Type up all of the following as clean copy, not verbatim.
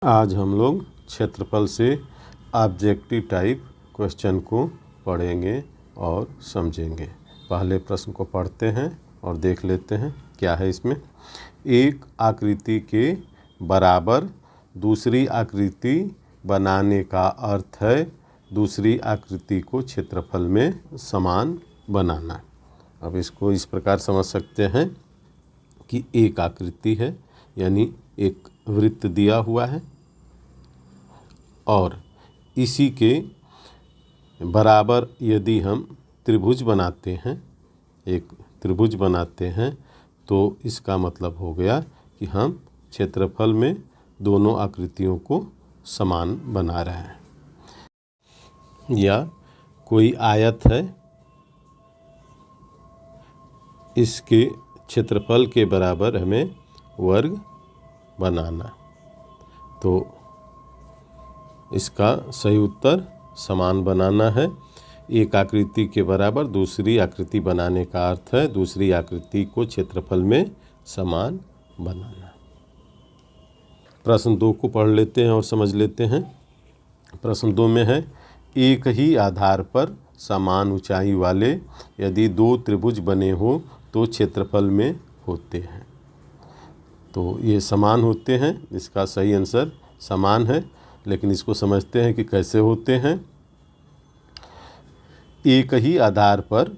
आज हम लोग क्षेत्रफल से ऑब्जेक्टिव टाइप क्वेश्चन को पढ़ेंगे और समझेंगे। पहले प्रश्न को पढ़ते हैं और देख लेते हैं क्या है इसमें। एक आकृति के बराबर दूसरी आकृति बनाने का अर्थ है दूसरी आकृति को क्षेत्रफल में समान बनाना। अब इसको इस प्रकार समझ सकते हैं कि एक आकृति है, यानी एक वृत्त दिया हुआ है और इसी के बराबर यदि हम त्रिभुज बनाते हैं, एक त्रिभुज बनाते हैं, तो इसका मतलब हो गया कि हम क्षेत्रफल में दोनों आकृतियों को समान बना रहे हैं। या कोई आयत है, इसके क्षेत्रफल के बराबर हमें वर्ग बनाना, तो इसका सही उत्तर समान बनाना है। एक आकृति के बराबर दूसरी आकृति बनाने का अर्थ है दूसरी आकृति को क्षेत्रफल में समान बनाना। प्रश्न 2 को पढ़ लेते हैं और समझ लेते हैं। प्रश्न 2 में है, एक ही आधार पर समान ऊंचाई वाले यदि 2 त्रिभुज बने हो तो क्षेत्रफल में होते हैं। तो ये समान होते हैं, इसका सही आंसर समान है। लेकिन इसको समझते हैं कि कैसे होते हैं। एक ही आधार पर,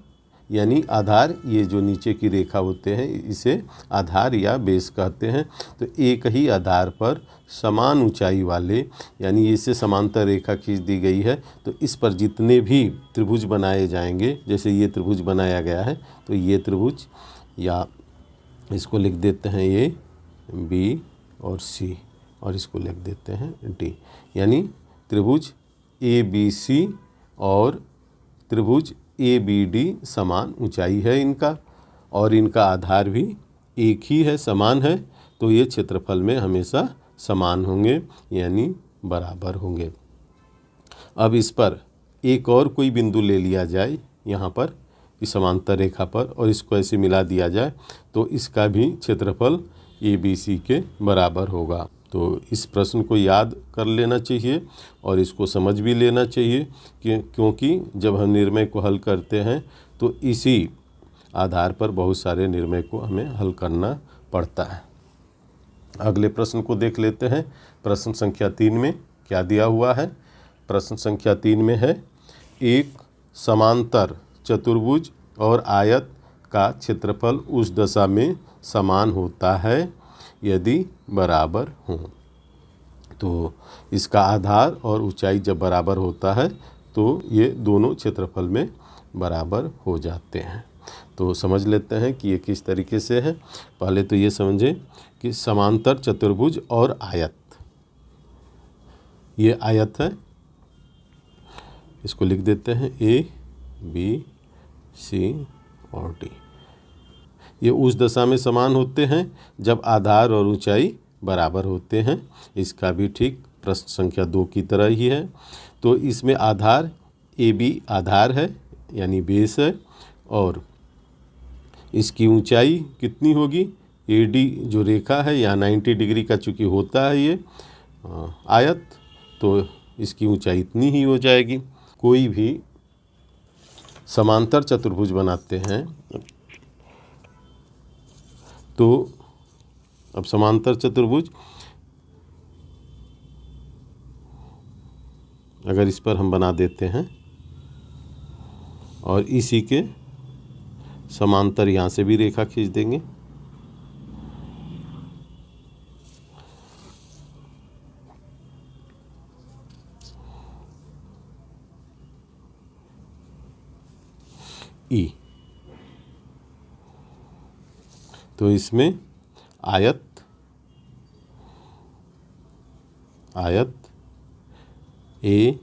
यानी आधार ये जो नीचे की रेखा होते हैं इसे आधार या बेस कहते हैं। तो एक ही आधार पर समान ऊंचाई वाले, यानी इससे समांतर रेखा खींच दी गई है, तो इस पर जितने भी त्रिभुज बनाए जाएंगे, जैसे ये त्रिभुज बनाया गया है, तो ये त्रिभुज, या इसको लिख देते हैं ए बी और सी, और इसको लिख देते हैं डी, यानी त्रिभुज ए बी सी और त्रिभुज ए बी डी समान ऊंचाई है इनका, और इनका आधार भी एक ही है, समान है, तो ये क्षेत्रफल में हमेशा समान होंगे, यानी बराबर होंगे। अब इस पर एक और कोई बिंदु ले लिया जाए यहाँ पर इस समांतर रेखा पर, और इसको ऐसे मिला दिया जाए, तो इसका भी क्षेत्रफल ए बी सी के बराबर होगा। तो इस प्रश्न को याद कर लेना चाहिए और इसको समझ भी लेना चाहिए क्योंकि जब हम निर्णय को हल करते हैं तो इसी आधार पर बहुत सारे निर्णय को हमें हल करना पड़ता है। अगले प्रश्न को देख लेते हैं। प्रश्न संख्या 3 में क्या दिया हुआ है। प्रश्न संख्या 3 में है, एक समांतर चतुर्भुज और आयत का क्षेत्रफल उस दशा में समान होता है यदि बराबर हों। तो इसका आधार और ऊंचाई जब बराबर होता है तो ये दोनों क्षेत्रफल में बराबर हो जाते हैं। तो समझ लेते हैं कि ये किस तरीके से है। पहले तो ये समझें कि समांतर चतुर्भुज और आयत, ये आयत है, इसको लिख देते हैं ए बी सी और डी। ये उस दशा में समान होते हैं जब आधार और ऊंचाई बराबर होते हैं। इसका भी ठीक प्रश्न संख्या 2 की तरह ही है। तो इसमें आधार ए बी आधार है, यानी बेस है, और इसकी ऊंचाई कितनी होगी, ए डी जो रेखा है या 90 डिग्री का चूँकि होता है ये आयत, तो इसकी ऊंचाई इतनी ही हो जाएगी। कोई भी समांतर चतुर्भुज बनाते हैं तो अब समांतर चतुर्भुज अगर इस पर हम बना देते हैं और इसी के समांतर यहाँ से भी रेखा खींच देंगे, ई, तो इसमें आयत ए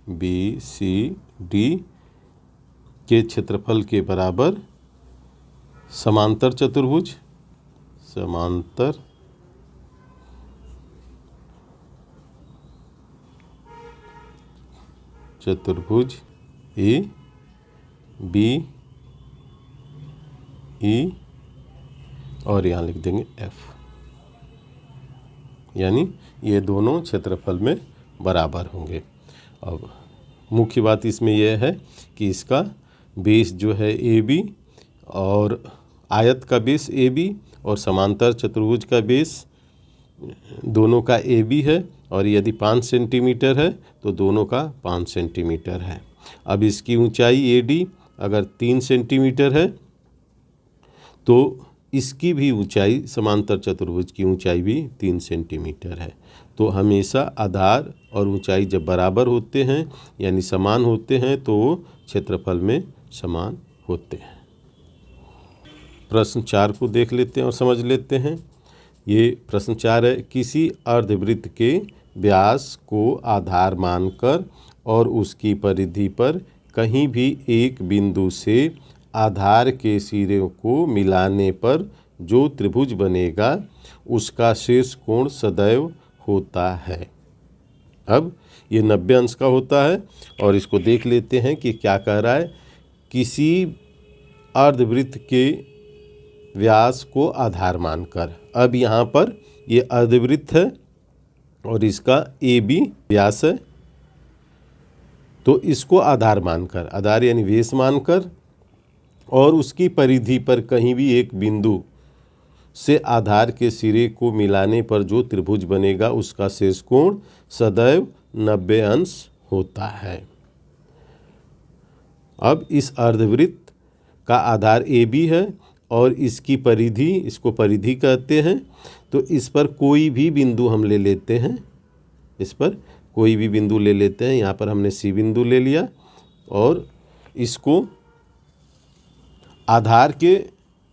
बी सी डी के क्षेत्रफल के बराबर समांतर चतुर्भुज ए बी ई और यहाँ लिख देंगे एफ। यानी ये दोनों क्षेत्रफल में बराबर होंगे। अब मुख्य बात इसमें यह है कि इसका बेस जो है AB और आयत का बेस AB और समांतर चतुर्भुज का बेस दोनों का AB है, और यदि 5 सेंटीमीटर है तो दोनों का 5 सेंटीमीटर है। अब इसकी ऊंचाई AD अगर 3 सेंटीमीटर है तो इसकी भी ऊंचाई समांतर चतुर्भुज की ऊंचाई भी 3 सेंटीमीटर है। तो हमेशा आधार और ऊंचाई जब बराबर होते हैं यानी समान होते हैं तो वो क्षेत्रफल में समान होते हैं। प्रश्न 4 को देख लेते हैं और समझ लेते हैं। ये प्रश्न 4 है, किसी अर्धवृत्त के व्यास को आधार मानकर और उसकी परिधि पर कहीं भी एक बिंदु से आधार के सिरों को मिलाने पर जो त्रिभुज बनेगा उसका शीर्ष कोण सदैव होता है। अब ये 90 अंश का होता है और इसको देख लेते हैं कि क्या कह रहा है। किसी अर्धवृत्त के व्यास को आधार मानकर, अब यहाँ पर ये अर्धवृत्त है और इसका AB व्यास है, तो इसको आधार मानकर, आधार यानी बेस मानकर, और उसकी परिधि पर कहीं भी एक बिंदु से आधार के सिरे को मिलाने पर जो त्रिभुज बनेगा उसका शीर्ष कोण सदैव 90 अंश होता है। अब इस अर्धवृत्त का आधार AB है और इसकी परिधि, इसको परिधि कहते हैं, तो इस पर कोई भी बिंदु हम ले लेते हैं, इस पर कोई भी बिंदु ले लेते हैं। यहाँ पर हमने C बिंदु ले लिया और इसको आधार के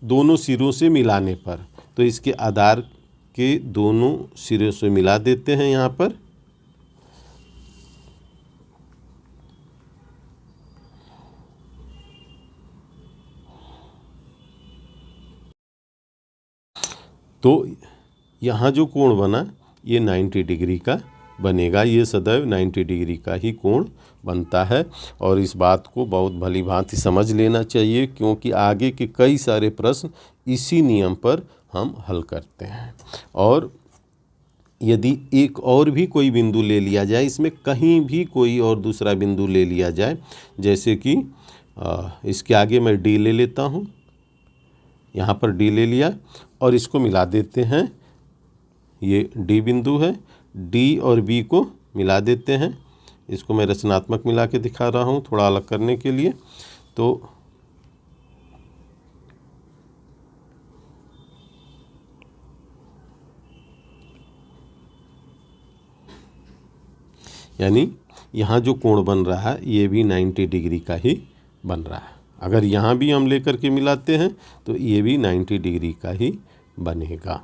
दोनों सिरों से मिलाने पर, तो इसके आधार के दोनों सिरों से मिला देते हैं यहाँ पर। तो यहाँ जो कोण बना ये 90 डिग्री का बनेगा। ये सदैव 90 डिग्री का ही कोण बनता है और इस बात को बहुत भली भांति समझ लेना चाहिए, क्योंकि आगे के कई सारे प्रश्न इसी नियम पर हम हल करते हैं। और यदि एक और भी कोई बिंदु ले लिया जाए, इसमें कहीं भी कोई और दूसरा बिंदु ले लिया जाए, जैसे कि इसके आगे मैं D ले लेता हूँ, यहाँ पर D ले लिया और इसको मिला देते हैं। ये D बिंदु है, D और B को मिला देते हैं। इसको मैं रचनात्मक मिला के दिखा रहा हूँ थोड़ा अलग करने के लिए। तो यानी यहाँ जो कोण बन रहा है ये भी 90 डिग्री का ही बन रहा है। अगर यहाँ भी हम लेकर के मिलाते हैं तो ये भी 90 डिग्री का ही बनेगा।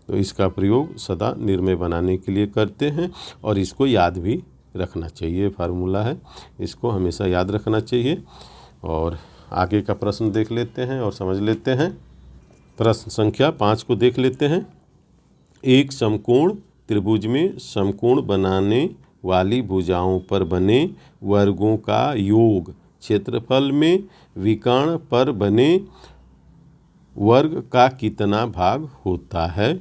तो इसका प्रयोग सदा निर्णय बनाने के लिए करते हैं और इसको याद भी रखना चाहिए। फार्मूला है, इसको हमेशा याद रखना चाहिए। और आगे का प्रश्न देख लेते हैं और समझ लेते हैं। प्रश्न संख्या 5 को देख लेते हैं। एक समकोण त्रिभुज में समकोण बनाने वाली भुजाओं पर बने वर्गों का योग क्षेत्रफल में विकर्ण पर बने वर्ग का कितना भाग होता है?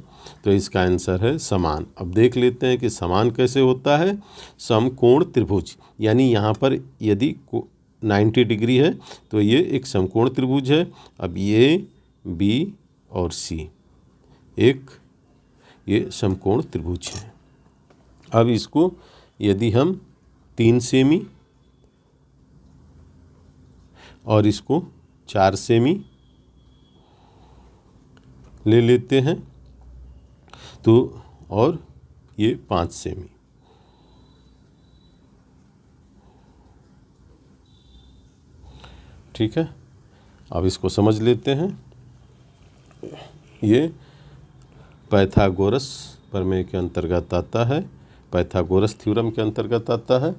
तो इसका आंसर है समान। अब देख लेते हैं कि समान कैसे होता है। समकोण त्रिभुज यानी यहाँ पर यदि 90 डिग्री है तो ये एक समकोण त्रिभुज है। अब ये B और C एक ये समकोण त्रिभुज है। अब इसको यदि हम 3 सेमी और इसको 4 सेमी ले लेते हैं तो, और ये 5 सेमी, ठीक है। अब इसको समझ लेते हैं। ये पाइथागोरस प्रमेय के अंतर्गत आता है, पाइथागोरस थ्योरम के अंतर्गत आता है।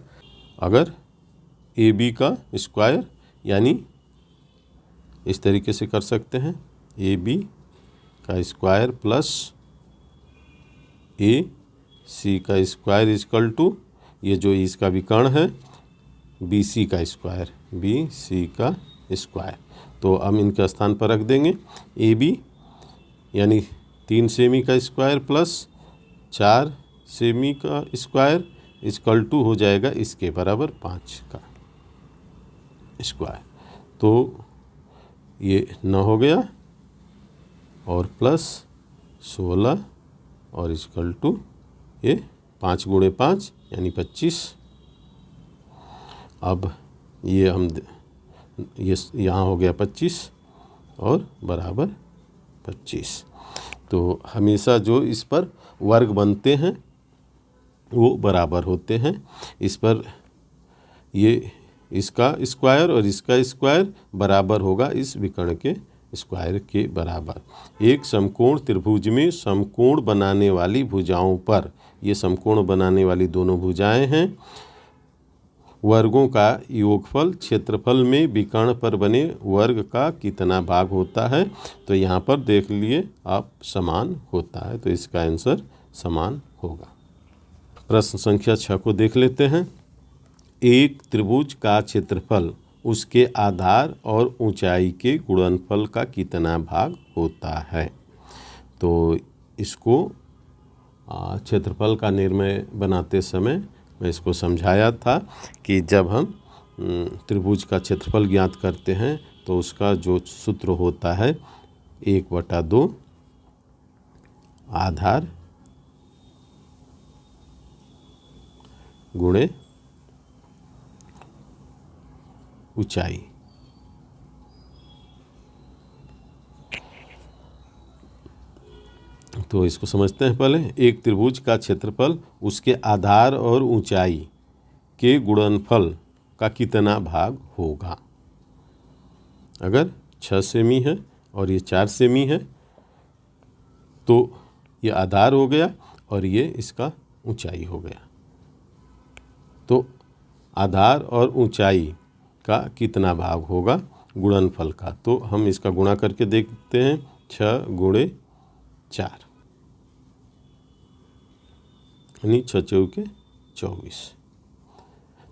अगर AB का स्क्वायर यानी इस तरीके से कर सकते हैं, AB का स्क्वायर प्लस AC का स्क्वायर इक्वल टू ये जो इसका विकर्ण है BC का स्क्वायर, BC का स्क्वायर। तो हम इनके स्थान पर रख देंगे AB यानी 3 सेमी का स्क्वायर प्लस 4 सेमी का स्क्वायर इक्वल टू हो जाएगा इसके बराबर 5 का स्क्वायर। तो ये 9 हो गया और प्लस 16 और इक्वल टू ये 5 गुणे 5 यानी 25। अब ये यहाँ हो गया 25 और बराबर 25। तो हमेशा जो इस पर वर्ग बनते हैं वो बराबर होते हैं। इस पर ये इसका स्क्वायर और इसका स्क्वायर बराबर होगा इस विकर्ण के स्क्वायर के बराबर। एक समकोण त्रिभुज में समकोण बनाने वाली भुजाओं पर, ये समकोण बनाने वाली दोनों भुजाएं हैं, वर्गों का योगफल क्षेत्रफल में विकर्ण पर बने वर्ग का कितना भाग होता है। तो यहाँ पर देख लिए आप समान होता है, तो इसका आंसर समान होगा। प्रश्न संख्या 6 को देख लेते हैं। एक त्रिभुज का क्षेत्रफल उसके आधार और ऊंचाई के गुणनफल का कितना भाग होता है। तो इसको क्षेत्रफल का निर्णय बनाते समय मैं इसको समझाया था कि जब हम त्रिभुज का क्षेत्रफल ज्ञात करते हैं तो उसका जो सूत्र होता है 1/2 आधार गुणे ऊंचाई। तो इसको समझते हैं पहले। एक त्रिभुज का क्षेत्रफल उसके आधार और ऊंचाई के गुणनफल का कितना भाग होगा। अगर 6 सेमी है और ये 4 सेमी है तो ये आधार हो गया और ये इसका ऊंचाई हो गया। तो आधार और ऊंचाई का कितना भाग होगा गुणनफल का। तो हम इसका गुणा करके देखते हैं। 6 गुणे 4 यानी 6 चौके 24।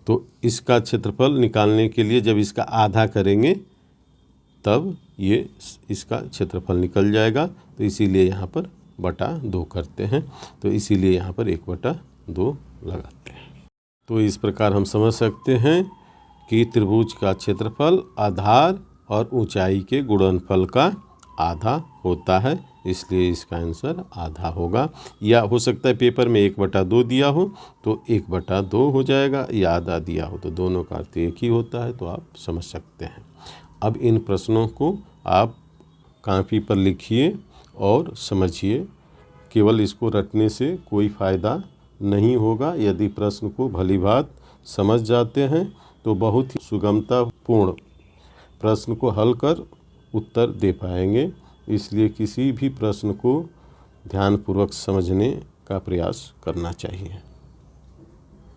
तो इसका क्षेत्रफल निकालने के लिए जब इसका आधा करेंगे तब ये इसका क्षेत्रफल निकल जाएगा। तो इसीलिए यहाँ पर बटा 2 करते हैं। तो इसीलिए यहाँ पर 1/2 लगाते हैं। तो इस प्रकार हम समझ सकते हैं कि त्रिभुज का क्षेत्रफल आधार और ऊंचाई के गुणनफल का आधा होता है, इसलिए इसका आंसर आधा होगा। या हो सकता है पेपर में 1/2 दिया हो तो 1/2 हो जाएगा, या आधा दिया हो तो दोनों का अर्थ एक ही होता है। तो आप समझ सकते हैं। अब इन प्रश्नों को आप कॉपी पर लिखिए और समझिए। केवल इसको रटने से कोई फ़ायदा नहीं होगा। यदि प्रश्न को भली भांति समझ जाते हैं तो बहुत ही सुगमतापूर्ण प्रश्न को हल कर उत्तर दे पाएंगे। इसलिए किसी भी प्रश्न को ध्यानपूर्वक समझने का प्रयास करना चाहिए।